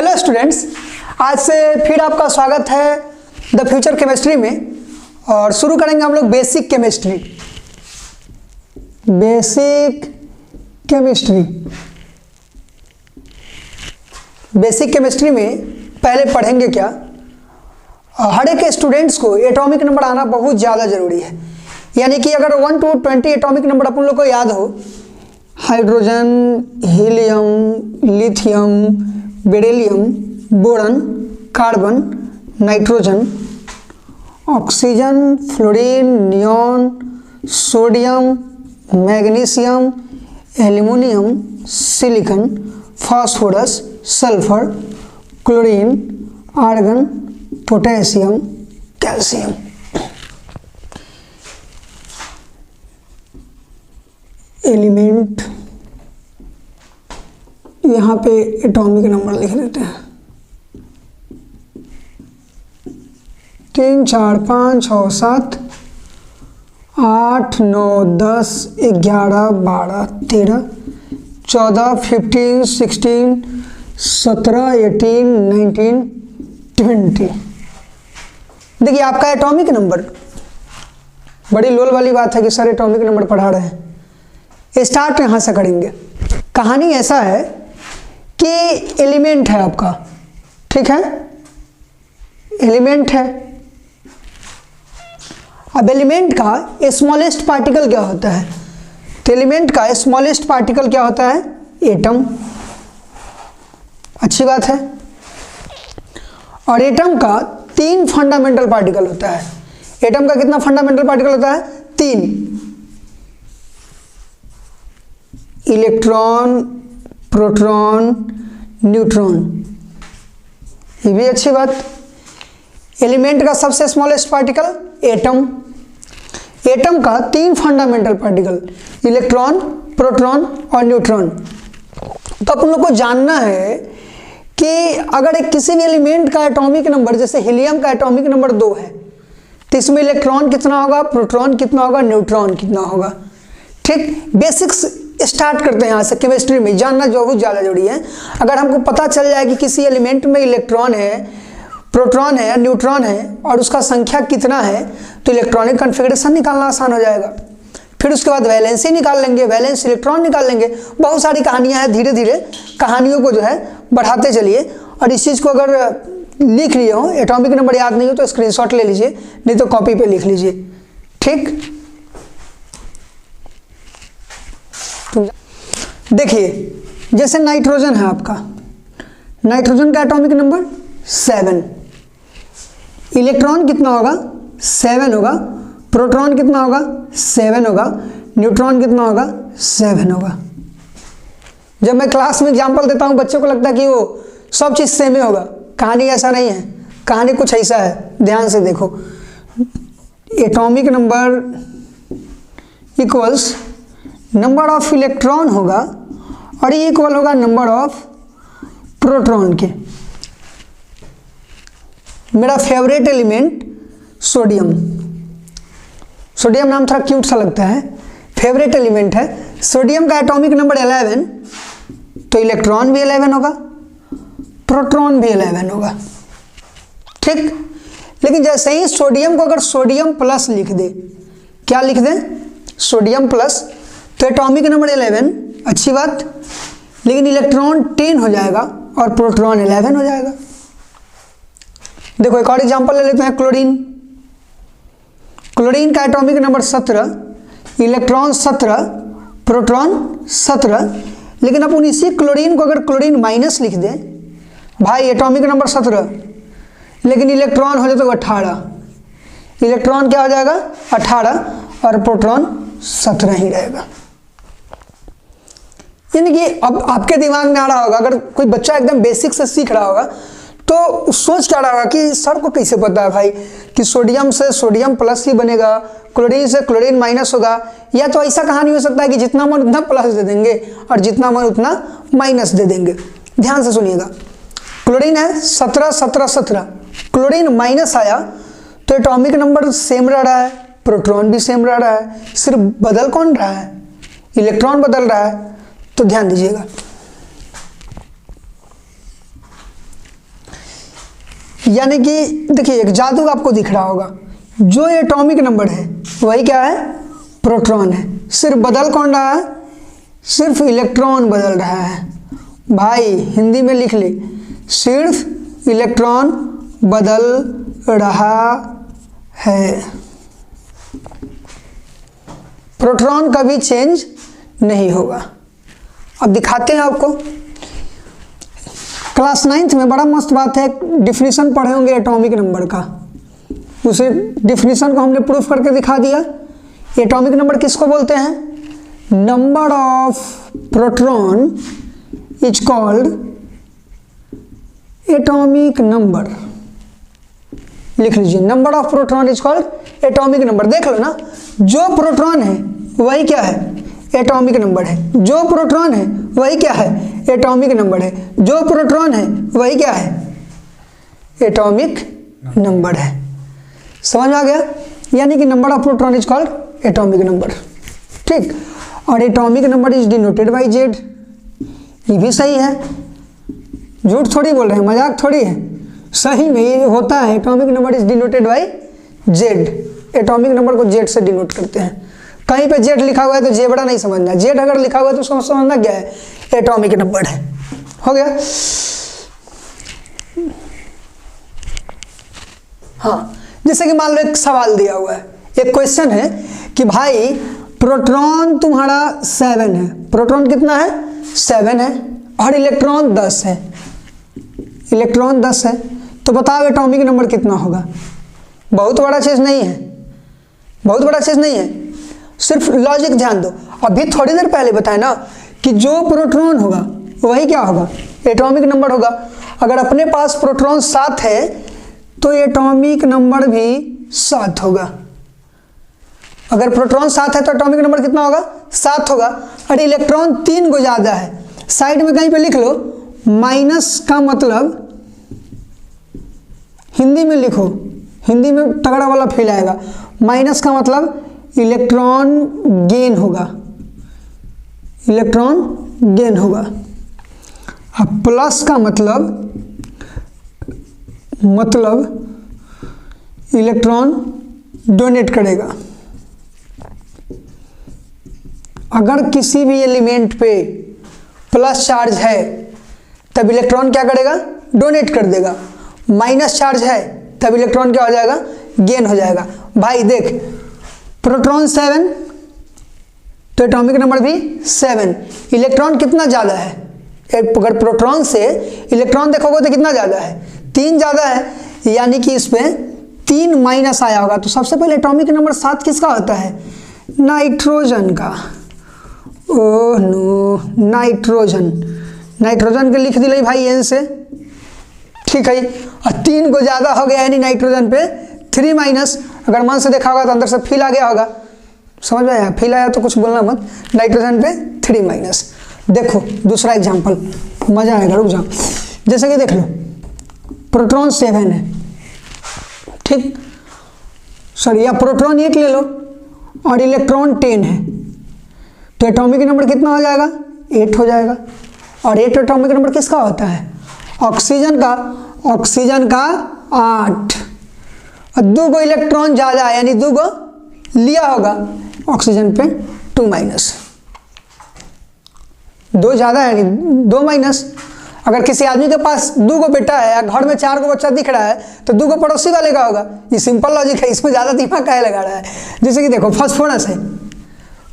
Hello students, आज से फिर आपका स्वागत है द फ्यूचर केमिस्ट्री में। और शुरू करेंगे हम लोग बेसिक केमिस्ट्री। बेसिक केमिस्ट्री में पहले पढ़ेंगे क्या, हर एक स्टूडेंट्स को एटॉमिक नंबर आना बहुत ज़्यादा ज़रूरी है। यानी कि अगर 1 to 20 एटॉमिक नंबर अपन लोग को याद हो, hydrogen, helium, lithium, beryllium, boron, carbon, nitrogen, oxygen, fluorine, neon, sodium, magnesium, aluminium, silicon, phosphorus, sulphur, chlorine, argon, potassium, calcium. Element, यहाँ पे एटॉमिक नंबर लिख देते हैं 3, 4, 5, 6, 7, 8, 9, 10, 11, 12, 13, 14, 15, 16, 17, 18, 19, 20। देखिए आपका एटॉमिक नंबर, बड़ी लोल वाली बात है कि सर एटॉमिक नंबर पढ़ा रहे हैं। स्टार्ट यहाँ से करेंगे। कहानी ऐसा है कि एलिमेंट है आपका, ठीक है, एलिमेंट है। अब एलिमेंट का स्मॉलेस्ट पार्टिकल क्या होता है? तो एलिमेंट का स्मॉलेस्ट पार्टिकल क्या होता है? एटम। अच्छी बात है। और एटम का 3 फंडामेंटल पार्टिकल होता है। एटम का कितना फंडामेंटल पार्टिकल होता है? 3। Electron, proton, neutron. ये भी अच्छी बात। एलिमेंट का सबसे स्मॉलेस्ट पार्टिकल एटम। एटम का 3 फंडामेंटल पार्टिकल, इलेक्ट्रॉन, प्रोटॉन और न्यूट्रॉन। तो अपन लोग को जानना है कि अगर एक किसी भी एलिमेंट का एटॉमिक नंबर, जैसे हीलियम का एटॉमिक नंबर 2 है, तो इसमें इलेक्ट्रॉन कितना होगा, प्रोटॉन कितना होगा, न्यूट्रॉन कितना होगा। ठीक, बेसिक्स स्टार्ट करते हैं यहाँ से। केमिस्ट्री में जानना जो बहुत ज़्यादा जरूरी है। अगर हमको पता चल जाए कि किसी एलिमेंट में इलेक्ट्रॉन है, प्रोटॉन है, न्यूट्रॉन है और उसका संख्या कितना है, तो इलेक्ट्रॉनिक कॉन्फ़िगरेशन निकालना आसान हो जाएगा। फिर उसके बाद वैलेंसी निकाल लेंगे, वैलेंस इलेक्ट्रॉन निकाल लेंगे। बहुत सारी कहानियाँ हैं, धीरे धीरे कहानियों को जो है बढ़ाते चलिए। और इस चीज़ को अगर लिख लिए हो, एटॉमिक नंबर याद नहीं हो तो स्क्रीनशॉट ले लीजिए, नहीं तो कॉपी पे लिख लीजिए। ठीक, देखिए जैसे नाइट्रोजन है आपका, नाइट्रोजन का एटॉमिक नंबर 7। इलेक्ट्रॉन कितना होगा? 7 होगा। प्रोटॉन कितना होगा? 7 होगा। न्यूट्रॉन कितना होगा? 7 होगा। जब मैं क्लास में एग्जाम्पल देता हूँ, बच्चों को लगता है कि वो सब चीज़ सेम ही होगा। कहानी ऐसा नहीं है, कहानी कुछ ऐसा है, ध्यान से देखो। Atomic number equals number of electron होगा और ये इक्वल होगा नंबर ऑफ प्रोटॉन के। मेरा फेवरेट एलिमेंट सोडियम। सोडियम नाम थोड़ा क्यूट सा लगता है, फेवरेट एलिमेंट है। सोडियम का एटॉमिक नंबर 11, तो इलेक्ट्रॉन भी 11 होगा, प्रोटॉन भी 11 होगा। ठीक, लेकिन जैसे ही सोडियम को अगर सोडियम प्लस लिख दे, क्या लिख दें? सोडियम प्लस, तो एटॉमिक नंबर 11, अच्छी बात, लेकिन इलेक्ट्रॉन 10 हो जाएगा और प्रोटॉन 11 हो जाएगा। देखो एक और एग्जांपल ले लेते हैं, क्लोरीन। क्लोरीन का एटॉमिक नंबर 17, इलेक्ट्रॉन 17, प्रोटॉन 17, लेकिन अपन इसी क्लोरीन को अगर क्लोरीन माइनस लिख दें, भाई एटॉमिक नंबर 17 लेकिन इलेक्ट्रॉन हो जाए तो 18। इलेक्ट्रॉन क्या हो जाएगा? 18 और प्रोटॉन 17 ही रहेगा। यानी कि अब आपके दिमाग में आ रहा होगा, अगर कोई बच्चा एकदम बेसिक से सीख रहा होगा तो सोच क्या रहा होगा कि सर को कैसे पता है भाई कि सोडियम से सोडियम प्लस ही बनेगा, क्लोरीन से क्लोरीन माइनस होगा। या तो ऐसा कहानी हो सकता है कि जितना मन उतना प्लस दे देंगे और जितना मन उतना माइनस दे देंगे। ध्यान से सुनिएगा, क्लोरीन है 17, 17, 17, क्लोरीन माइनस आया तो एटॉमिक नंबर सेम रह रहा है, प्रोटॉन भी सेम रह रहा है, सिर्फ बदल कौन रहा है? इलेक्ट्रॉन बदल रहा है। तो ध्यान दीजिएगा, यानी कि देखिए एक जादू आपको दिख रहा होगा, जो एटॉमिक नंबर है वही क्या है, प्रोटॉन है। सिर्फ बदल कौन रहा है, सिर्फ इलेक्ट्रॉन बदल रहा है। भाई हिंदी में लिख ले, सिर्फ इलेक्ट्रॉन बदल रहा है, प्रोटॉन कभी चेंज नहीं होगा। अब दिखाते हैं आपको, क्लास 9th में बड़ा मस्त बात है, डिफिनीशन पढ़े होंगे एटॉमिक नंबर का, उसे डिफिनीशन को हमने प्रूफ करके दिखा दिया। एटॉमिक नंबर किसको बोलते हैं, number of proton is called atomic number. लिख लीजिए, number of proton is called atomic number. देख लो ना, जो प्रोटॉन है वही क्या है, एटॉमिक नंबर है। जो प्रोटॉन है वही क्या है, एटॉमिक नंबर है। जो प्रोटॉन है वही क्या है, एटॉमिक नंबर है। समझ में आ गया, यानी कि number of proton is called atomic number. ठीक, और atomic number is denoted bye Z, ये भी सही है, झूठ थोड़ी बोल रहे हैं, मजाक थोड़ी है, सही में ये होता है। Atomic number is denoted bye Z, atomic number को जेड से डिनोट करते हैं। कहीं पे जेड लिखा हुआ है तो जे बड़ा नहीं समझना, जेड अगर लिखा हुआ है तो समझना क्या है, एटॉमिक नंबर है। हो गया। हाँ, जैसे कि मान लो एक सवाल दिया हुआ है, एक क्वेश्चन है कि भाई प्रोटॉन तुम्हारा 7 है, प्रोटॉन कितना है, 7 है, और इलेक्ट्रॉन 10 है, इलेक्ट्रॉन 10 है, तो बताओ एटॉमिक नंबर कितना होगा। बहुत बड़ा चीज़ नहीं है, बहुत बड़ा चीज़ नहीं है, सिर्फ लॉजिक ध्यान दो। अभी थोड़ी देर पहले बताया ना कि जो प्रोटॉन होगा वही क्या होगा, एटॉमिक नंबर होगा। अगर अपने पास प्रोटॉन 7 है तो एटॉमिक नंबर भी 7 होगा। अगर प्रोटॉन 7 है तो एटॉमिक नंबर कितना होगा, 7 होगा। और इलेक्ट्रॉन 3 को ज़्यादा है, साइड में कहीं पे लिख लो, माइनस का मतलब हिंदी में लिखो, हिंदी में तगड़ा वाला फील आएगा। माइनस का मतलब इलेक्ट्रॉन गेन होगा, इलेक्ट्रॉन गेन होगा। अब प्लस का मतलब इलेक्ट्रॉन डोनेट करेगा। अगर किसी भी एलिमेंट पे प्लस चार्ज है तब इलेक्ट्रॉन क्या करेगा, डोनेट कर देगा। माइनस चार्ज है तब इलेक्ट्रॉन क्या हो जाएगा, गेन हो जाएगा। भाई देख, प्रोटॉन 7 तो एटॉमिक नंबर भी 7। इलेक्ट्रॉन कितना ज़्यादा है, अगर प्रोटॉन से इलेक्ट्रॉन देखोगे तो कितना ज़्यादा है, 3 ज़्यादा है, यानी कि इसमें 3 माइनस आया होगा। तो सबसे पहले एटॉमिक नंबर 7 किसका होता है, नाइट्रोजन का। ओह नो, नाइट्रोजन, नाइट्रोजन के लिख दिले भाई एन से, ठीक है। और 3 को ज़्यादा हो गया, यानी नाइट्रोजन पे 3 माइनस। अगर मन से देखा होगा तो अंदर से फील आ गया होगा, समझ में आया, फील आया तो कुछ बोलना मत। नाइट्रोजन पे 3 माइनस। देखो दूसरा एग्जाम्पल, मजा आएगा, रुक जाओ। जैसे कि देख लो, प्रोटॉन 7 है, ठीक, सॉरी, या प्रोटॉन 8 ले लो और इलेक्ट्रॉन 10 है, तो एटॉमिक नंबर कितना हो जाएगा, 8 हो जाएगा। और 8 एटॉमिक नंबर किसका होता है, ऑक्सीजन का। ऑक्सीजन का 8, और 2 को इलेक्ट्रॉन ज़्यादा है, यानी 2 को लिया होगा, ऑक्सीजन पे 2 माइनस। 2 ज़्यादा है यानी 2 माइनस। अगर किसी आदमी के पास 2 को बेटा है, घर में 4 को बच्चा दिख रहा है, तो 2 को पड़ोसी वाले का होगा। ये सिंपल लॉजिक है, इसमें ज़्यादा दिमाग काहे लगा रहा है। जैसे कि देखो, फास्फोरस है,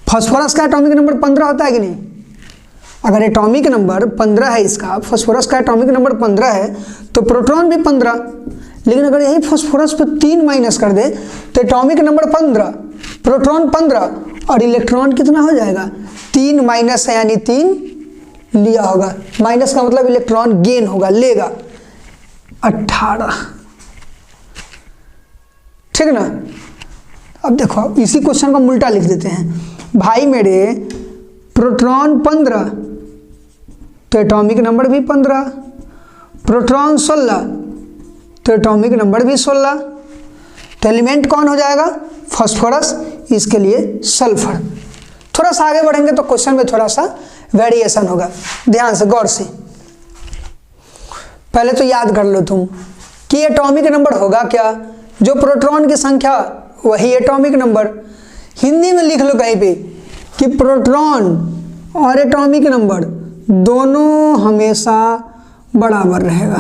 फास्फोरस का एटॉमिक नंबर 15 होता है कि नहीं। अगर एटॉमिक नंबर 15 है इसका, फास्फोरस का एटॉमिक नंबर 15 है, तो प्रोटॉन भी 15। लेकिन अगर यही फास्फोरस पे 3 माइनस कर दे तो एटॉमिक नंबर 15, प्रोटॉन 15, और इलेक्ट्रॉन कितना हो जाएगा, 3 माइनस है, यानी 3 लिया होगा। माइनस का मतलब इलेक्ट्रॉन गेन होगा, लेगा 18, ठीक ना। अब देखो, इसी क्वेश्चन को उल्टा लिख देते हैं। भाई मेरे प्रोटॉन 15 तो एटॉमिक नंबर भी 15, प्रोटॉन 16 तो एटॉमिक नंबर भी 16, तो एलिमेंट कौन हो जाएगा, फास्फोरस, इसके लिए सल्फर। थोड़ा सा आगे बढ़ेंगे तो क्वेश्चन में थोड़ा सा वेरिएशन होगा, ध्यान से, गौर से। पहले तो याद कर लो तुम, कि एटॉमिक नंबर होगा क्या, जो प्रोटॉन की संख्या वही एटॉमिक नंबर। हिंदी में लिख लो कहीं पे कि प्रोटॉन और एटॉमिक नंबर दोनों हमेशा बराबर रहेगा,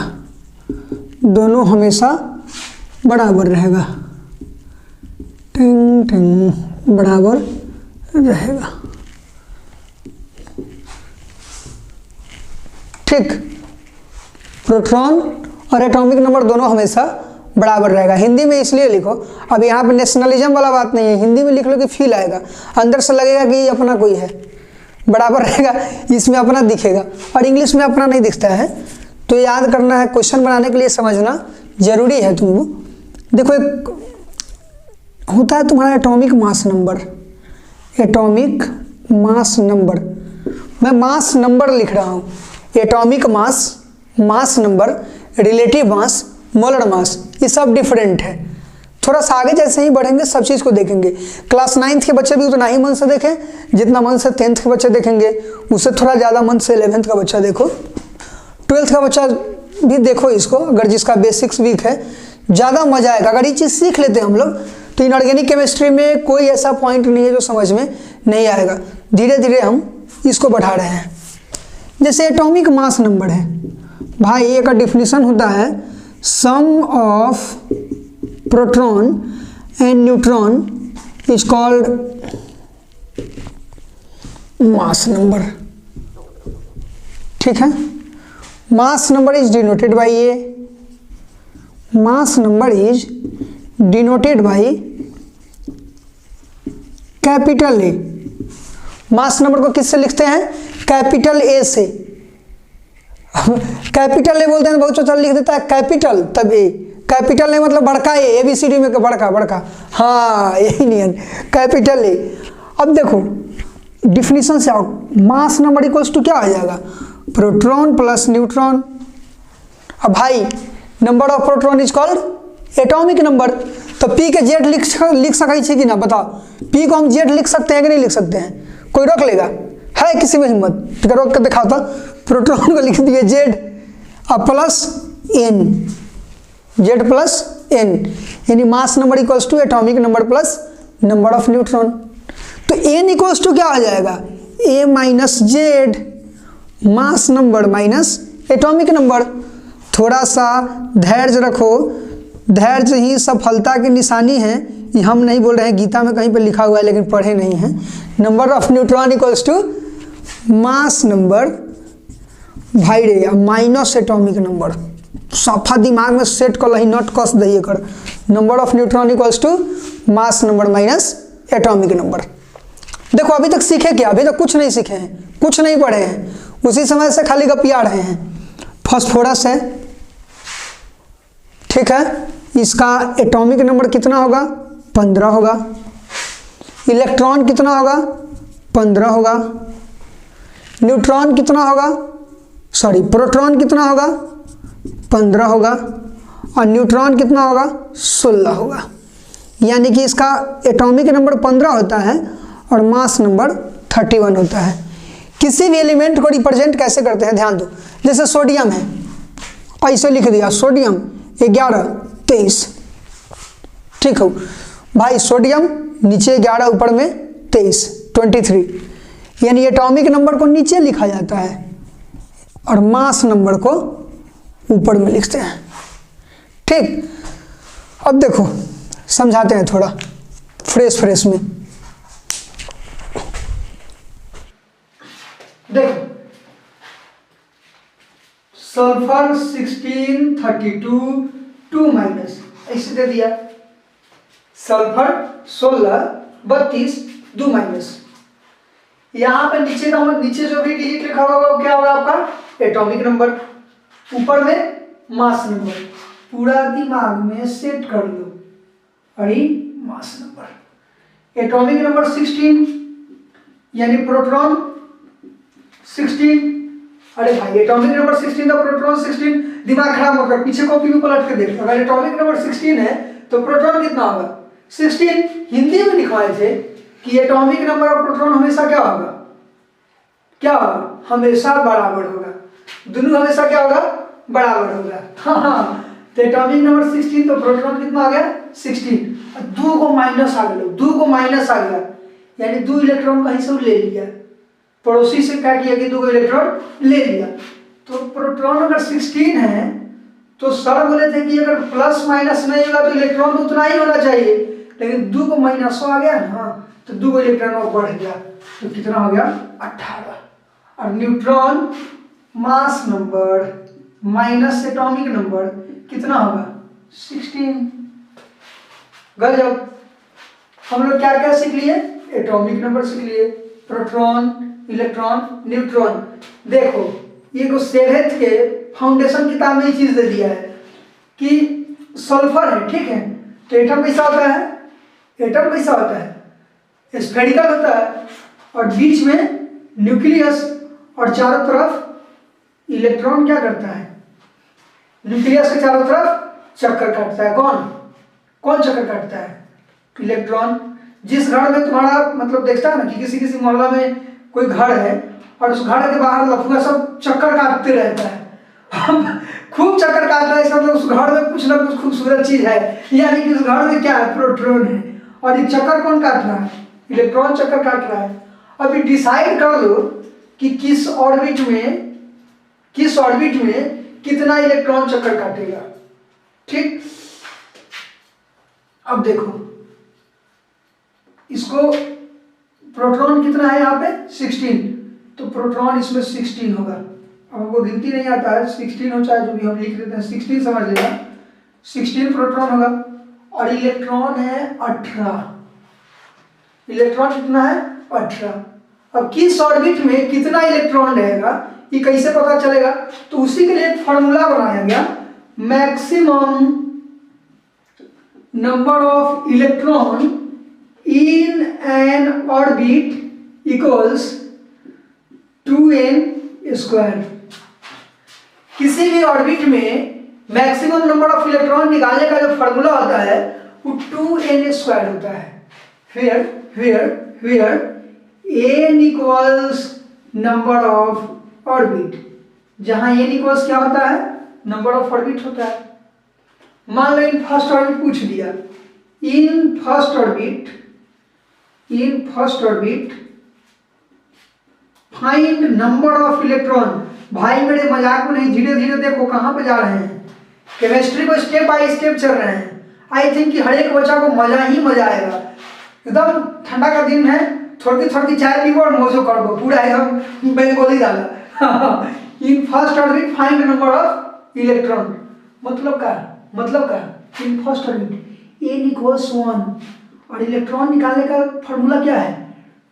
दोनों हमेशा बराबर रहेगा, टिंग टिंग बराबर रहेगा। ठीक, प्रोटॉन और एटॉमिक नंबर दोनों हमेशा बराबर रहेगा। हिंदी में इसलिए लिखो, अब यहाँ पे नेशनलिज्म वाला बात नहीं है, हिंदी में लिख लो कि फील आएगा, अंदर से लगेगा कि ये अपना कोई है, बराबर रहेगा, इसमें अपना दिखेगा। और इंग्लिश में अपना नहीं दिखता है, तो याद करना है, क्वेश्चन बनाने के लिए समझना जरूरी है तुमको। देखो एक होता है तुम्हारा atomic mass number, atomic mass number, मैं मास नंबर लिख रहा हूँ, atomic mass, mass number, relative mass, molar mass, ये सब डिफरेंट है। थोड़ा सा आगे जैसे ही बढ़ेंगे सब चीज़ को देखेंगे। क्लास 9th के बच्चे भी उतना ही मन से देखें जितना मन से 10th के बच्चे देखेंगे, उससे थोड़ा ज़्यादा मन से 11th का बच्चा देखो, 12th का बच्चा भी देखो इसको, अगर जिसका बेसिक्स वीक है ज़्यादा मजा आएगा। अगर ये चीज़ सीख लेते हैं हम लोग तो इनऑर्गेनिक केमिस्ट्री में कोई ऐसा पॉइंट नहीं है जो समझ में नहीं आएगा। धीरे धीरे हम इसको बढ़ा रहे हैं। जैसे एटॉमिक मास नंबर है भाई, ये का डिफिनीशन होता है sum of proton and neutron is called mass number. ठीक है, mass number is denoted by A, mass number is denoted by capital A. Mass number को किससे लिखते हैं? कैपिटल ए से। कैपिटल ए बोलते हैं, बहुत अच्छा लिख देता है कैपिटल तब ए, कैपिटल ए मतलब बड़का ए, ABCD में बड़का बड़का, हाँ यही नियम, कैपिटल ए। अब देखो डिफिनीशन से आओ, मास नंबर इक्वल्स टू क्या आ जाएगा? Proton plus neutron. अब भाई number of proton is called atomic number, तो पी के जेड लिख सकै छी कि ना, बताओ पी को हम जेड लिख सकते हैं कि नहीं लिख सकते हैं? कोई रोक लेगा? है किसी में हिम्मत? ठीक है, रोक कर दिखाओ तो। प्रोटॉन को लिख दिए जेड और plus N, Z plus N, यानी mass number equals to atomic number plus number of neutron. तो एन इक्वल्स टू क्या आ जाएगा? A minus Z, mass number minus atomic number. थोड़ा सा धैर्य रखो, धैर्य ही सफलता की निशानी है। ये हम नहीं बोल रहे हैं, गीता में कहीं पर लिखा हुआ है लेकिन पढ़े नहीं हैं। Number of neutron equals to mass number भाई रे माइनस एटॉमिक नंबर। साफा दिमाग में सेट कर लही, नट कस दही कर। Number of neutron equals to mass number minus atomic number. देखो अभी तक सीखे क्या? अभी तक कुछ नहीं सीखे हैं, कुछ नहीं पढ़े हैं, उसी समय से खाली गपिया रहे हैं। फास्फोरस है, ठीक है, इसका एटॉमिक नंबर कितना होगा? 15 होगा। इलेक्ट्रॉन कितना होगा? 15 होगा। न्यूट्रॉन कितना होगा? सॉरी प्रोटॉन कितना होगा? 15 होगा। और न्यूट्रॉन कितना होगा? 16 होगा। यानी कि इसका एटॉमिक नंबर 15 होता है और मास नंबर 31 होता है। किसी भी एलिमेंट को रिप्रेजेंट कैसे करते हैं ध्यान दो। जैसे सोडियम है, ऐसे लिख दिया सोडियम 11 23, ठीक हो भाई। सोडियम नीचे 11 ऊपर में 23 23, यानी एटॉमिक नंबर को नीचे लिखा जाता है और मास नंबर को ऊपर में लिखते हैं। ठीक, अब देखो समझाते हैं थोड़ा फ्रेश में। देखो सल्फर 1632 2 माइनस ऐसे दे दिया, सल्फर 16 32 2 माइनस। यहाँ पे नीचे का नीचे जो भी डिजिट लिखा होगा वो क्या होगा आपका? Atomic number. ऊपर में मास नंबर। पूरा दिमाग में सेट कर लो, अरे मास नंबर। एटॉमिक नंबर 16 यानी प्रोटॉन 16। अरे भाई एटॉमिक नंबर 16 तो प्रोटॉन 16। दिमाग खराब मत कर, पीछे कॉपी में पलट के देख। अगर एटॉमिक नंबर 16 है तो प्रोटॉन कितना होगा? 16। हिंदी में लिखवाए थे कि एटॉमिक नंबर और प्रोटॉन हमेशा क्या होगा? क्या होगा? हमेशा बराबर होगा। दोनों हमेशा क्या होगा? बराबर होगा। हाँ, तो तो एटॉमिक नंबर 16, तो प्रोटॉन कितना आ गया 16। 2 को माइनस आ गया, 2 को माइनस आ गया, यानी 2 इलेक्ट्रॉन कहीं से ले लिया, पड़ोसी से क्या किया कि 2 इलेक्ट्रॉन ले लिया। तो प्रोटॉन अगर 16 है तो सर बोले थे कि अगर प्लस माइनस नहीं होगा तो इलेक्ट्रॉन तो उतना ही होना चाहिए, लेकिन 2 को माइनस आ गया ना, तो 2 इलेक्ट्रॉन और बढ़ गया, तो कितना हो गया 18। और neutron mass number minus atomic number कितना होगा 16। गजब। हम लोग क्या क्या सीख लिए, एटॉमिक नंबर सीख लिए, प्रोटॉन, इलेक्ट्रॉन, न्यूट्रॉन। देखो ये को सेवेंथ के फाउंडेशन किताब में ये चीज दे दिया है कि सल्फर है, ठीक है, तो एटम कैसा होता है, एटम कैसा होता है स्फेरिकल होता है, और बीच में न्यूक्लियस, और चारों तरफ इलेक्ट्रॉन क्या करता है, न्यूक्लियस के चारों तरफ चक्कर काटता है। कौन कौन चक्कर काटता है, इलेक्ट्रॉन। जिस घर में तुम्हारा मतलब देखता है ना कि किसी किसी मोहल्ला में कोई घर है और उस घर के बाहर लफुआ सब चक्कर काटते रहता है खूब चक्कर काट रहा है, इसका मतलब उस घर में कुछ ना कुछ खूबसूरत चीज है, यानी कि उस घर में क्या है, प्रोटॉन है। और ये चक्कर कौन काट रहा है, इलेक्ट्रॉन चक्कर काट रहा है। अभी डिसाइड कर लो कि किस ऑर्बिट में कितना इलेक्ट्रॉन चक्कर काटेगा, ठीक। अब देखो इसको, प्रोटॉन कितना है यहाँ पे 16, तो प्रोटॉन इसमें 16 होगा। अब हमको गिनती नहीं आता है, 16 हो चाहे जो भी हम लिख देते हैं 16 समझ लेना, 16 प्रोटॉन होगा। और इलेक्ट्रॉन है 18, इलेक्ट्रॉन कितना है 18। अब किस ऑर्बिट में कितना इलेक्ट्रॉन रहेगा ये कैसे पता चलेगा, तो उसी के लिए एक फॉर्मूला बनाया गया, maximum number of electron in an orbit equals 2n square. किसी भी ऑर्बिट में मैक्सिमम नंबर ऑफ इलेक्ट्रॉन निकालने का जो फॉर्मूला होता है वो 2n स्क्वायर होता है। Where n equals number of orbit, जहां n इक्वल्स क्या होता है, नंबर ऑफ ऑर्बिट होता है। मान लो इन फर्स्ट ऑर्बिट पूछ दिया, in first orbit find number of electron. भाई मेरे मजाक में नहीं, धीरे धीरे देखो कहां पे जा रहे हैं, केमिस्ट्री को स्टेप बाय स्टेप चल रहे हैं। आई थिंक कि हर एक बच्चा को मजा ही मजा आएगा। एकदम ठंडा का दिन है, थोड़ी थोड़ी चाय पीबो और मौजो कर दो, पूरा एकदम मैंने बोल ही डाला in first orbit find number of electron, मतलब का in first orbit n equals 1, और इलेक्ट्रॉन निकालने का फॉर्मूला क्या है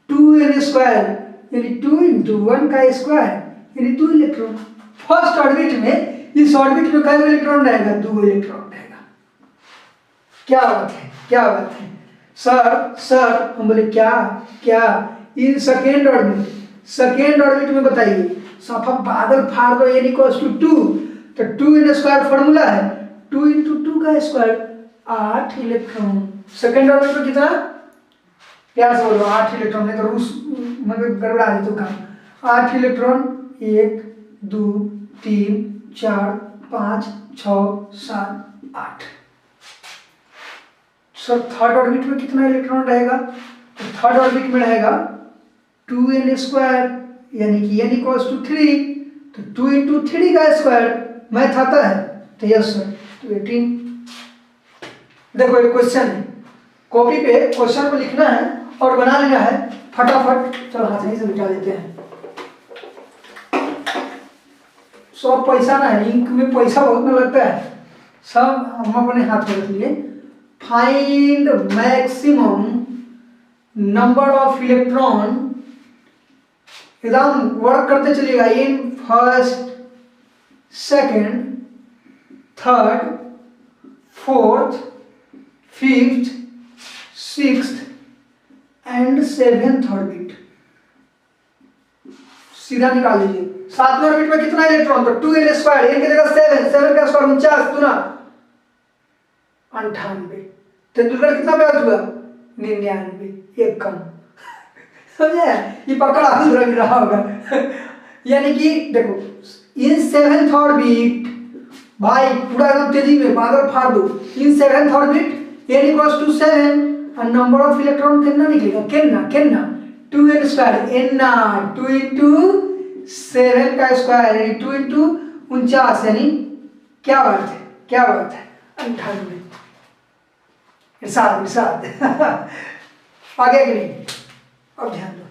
2n स्क्वायर, यानी 2 × 1 का स्क्वायर, यानी 2 इलेक्ट्रॉन। फर्स्ट ऑर्बिट में, इस ऑर्बिट में कितने इलेक्ट्रॉन रहेगा, 2 इलेक्ट्रॉन रहेगा। क्या बात है सर हम बोले क्या इन सेकेंड ऑर्बिट में बताइए, सफा बादल फाड़ दो, n इक्वल्स टू 2, तो 2n स्क्वायर फॉर्मूला है, 2 × 2 का स्क्वायर 8 इलेक्ट्रॉन। सेकेंड ऑर्बिट में कितना, प्यार से बोलो 8 इलेक्ट्रॉन, नहीं तो रूस मतलब गड़बड़ा है तो काम। 8 इलेक्ट्रॉन, 1 2 3 4 5 6 7 8। सर थर्ड ऑर्बिट में कितना इलेक्ट्रॉन रहेगा, तो थर्ड ऑर्बिट में रहेगा 2n स्क्वायर, यानी कि n इक्वल्स टू 3, तो 2 × 3 का स्क्वायर मैथ आता है, तो यस सर, तो 18। देखो एक क्वेश्चन है, कॉपी पे क्वेश्चन को लिखना है और बना लेना है फटाफट। चलो हाथ से बिठा देते हैं। सब पैसा ना है, इंक में पैसा बहुत ना लगता है, सब हम अपने हाथ में रख लिए। Find maximum number of electron, एकदम वर्क करते चलिएगा, in first second third fourth fifth sixth and 7th orbit. सीधा निकाल लीजिए। 7वें ऑर्बिट में कितना इलेक्ट्रॉन, तो 2n स्क्वायर, n की जगह 7 का स्क्वायर 49 गुना 98। तेंदुलकर कितना पे आउट हुआ 99, एक कम समझे, ये पकड़ आउट रहा होगा यानी कि देखो इन 7th ऑर्बिट भाई पूरा एकदम तेजी में बादल फाड़ दो। In seventh orbit n equals to 7 और नंबर ऑफ इलेक्ट्रॉन कितना निकलेगा, कितना 2n स्क्वायर, n 2 इंटू 7 का स्क्वायर यानी 2 इंटू 49 यानी क्या बात है 98। इरशाद आ गया कि नहीं, अब ध्यान दो।